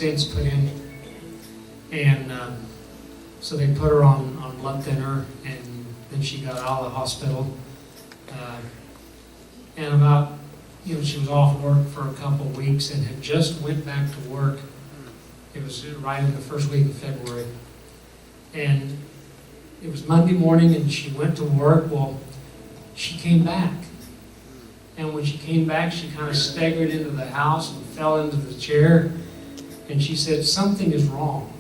stents put in, and so they put her on blood thinner, and then she got out of the hospital. And about, she was off work for a couple of weeks and had just went back to work. It was right in the first week of February. And it was Monday morning and she went to work. Well, she came back. And when she came back, she kind of staggered into the house and fell into the chair. And she said, "Something is wrong."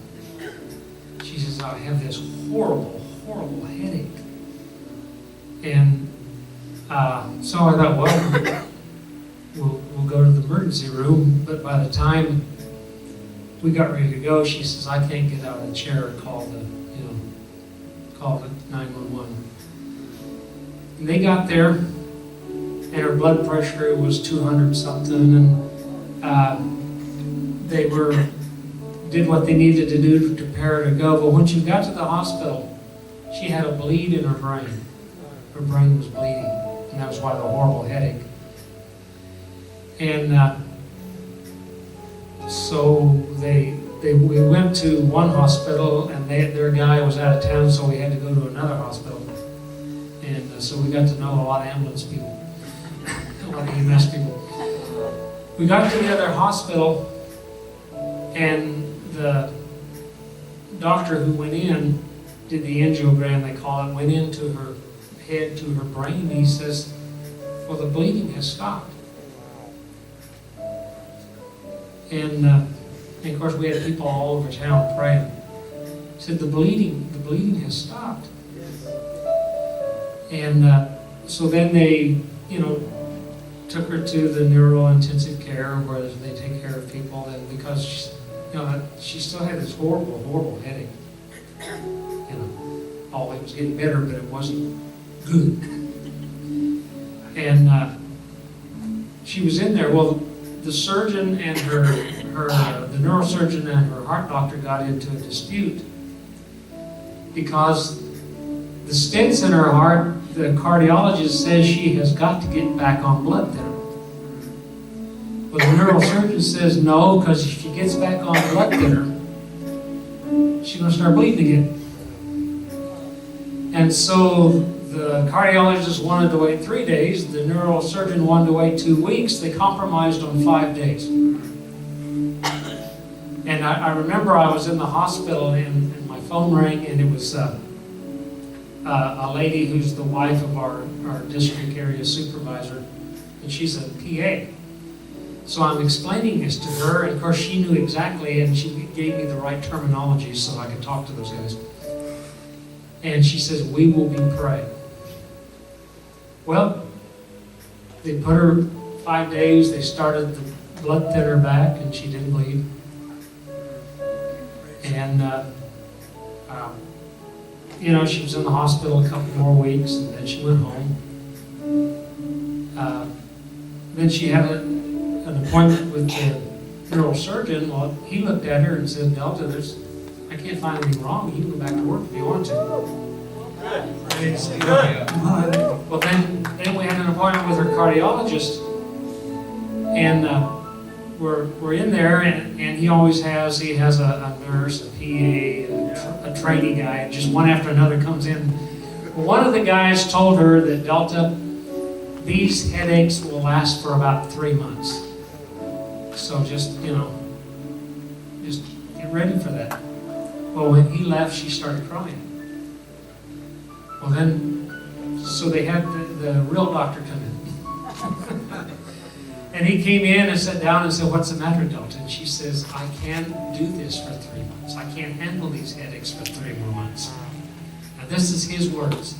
She says, "I have this horrible, horrible headache." And so I thought, well, we'll go to the emergency room. But by the time we got ready to go, she says, "I can't get out of the chair and call the 911." And they got there, and her blood pressure was 200 something, and they did what they needed to do to prepare her to go. But when she got to the hospital, she had a bleed in her brain. Her brain was bleeding, and that was why the horrible headache. And so we went to one hospital, and their guy was out of town, so we had to go to another hospital. And so we got to know a lot of ambulance people, a lot of EMS people. We got to the other hospital, and the doctor who went in did the angiogram, they call it, went into her head to her brain. He says, "Well, the bleeding has stopped." And of course, we had people all over town praying. He said, the bleeding has stopped. And so then they, took her to the neuro intensive care where they take care of people. And because she still had this horrible, horrible headache. It was getting better, but it wasn't good. And she was in there. Well, the surgeon and the neurosurgeon and her heart doctor got into a dispute because the stents in her heart, the cardiologist says she has got to get back on blood thinner. But the neurosurgeon says no, because if she gets back on blood thinner, she's going to start bleeding again. And so the cardiologist wanted to wait 3 days. The neurosurgeon wanted to wait 2 weeks. They compromised on 5 days. And I remember I was in the hospital and my phone rang, and it was a lady who's the wife of our district area supervisor, and she's a PA. So I'm explaining this to her, and of course she knew exactly, and she gave me the right terminology so I could talk to those guys. And she says, "We will be praying." Well, they put her 5 days, they started the blood thinner back, and she didn't bleed. And, she was in the hospital a couple more weeks, and then she went home. Then she had an appointment with the neurosurgeon. Well, he looked at her and said, "Delta, I can't find anything wrong. You can go back to work if you want to." Well, then we had an appointment with her cardiologist, and we're in there, and he has a nurse, a PA, a trainee guy, just one after another comes in. Well, one of the guys told her that, "Delta, these headaches will last for about 3 months. So just get ready for that." Well, when he left, she started crying. Well, so they had the real doctor come in. And he came in and sat down and said, "What's the matter, Delta?" And she says, "I can't do this for 3 months. I can't handle these headaches for 3 more months." Now, this is his words.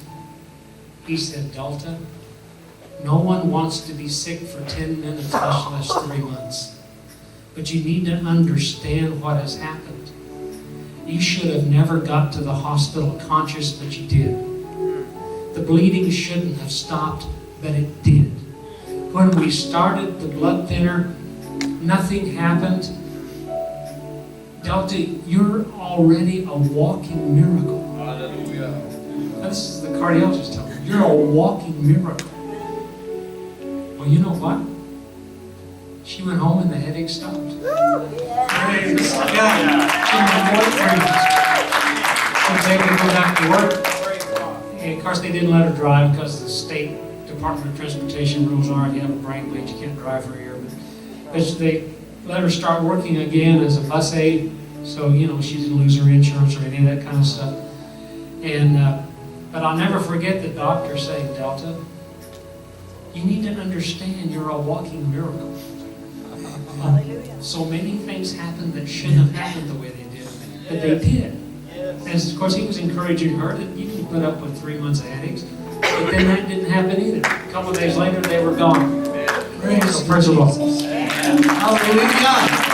He said, "Delta, no one wants to be sick for 10 minutes, much less 3 months. But you need to understand what has happened. You should have never got to the hospital conscious, but you did. The bleeding shouldn't have stopped, but it did. When we started the blood thinner, nothing happened. Delta, you're already a walking miracle." Hallelujah. This is the cardiologist telling me. "You're a walking miracle." Well, you know what? She went home and the headache stopped. Praise God. She went boyfriend. She was able to go back to work. And of course, they didn't let her drive because the state Department of Transportation rules are if you have a brain bleed, you can't drive for a year. But they let her start working again as a bus aide, so she didn't lose her insurance or any of that kind of stuff. And but I'll never forget the doctor saying, "Delta, you need to understand you're a walking miracle." So many things happened that shouldn't have happened the way they did, but they did. And of course, he was encouraging her that you can put up with 3 months of headaches. But then that didn't happen either. A couple of days later, they were gone. Praise the Lord. Hallelujah.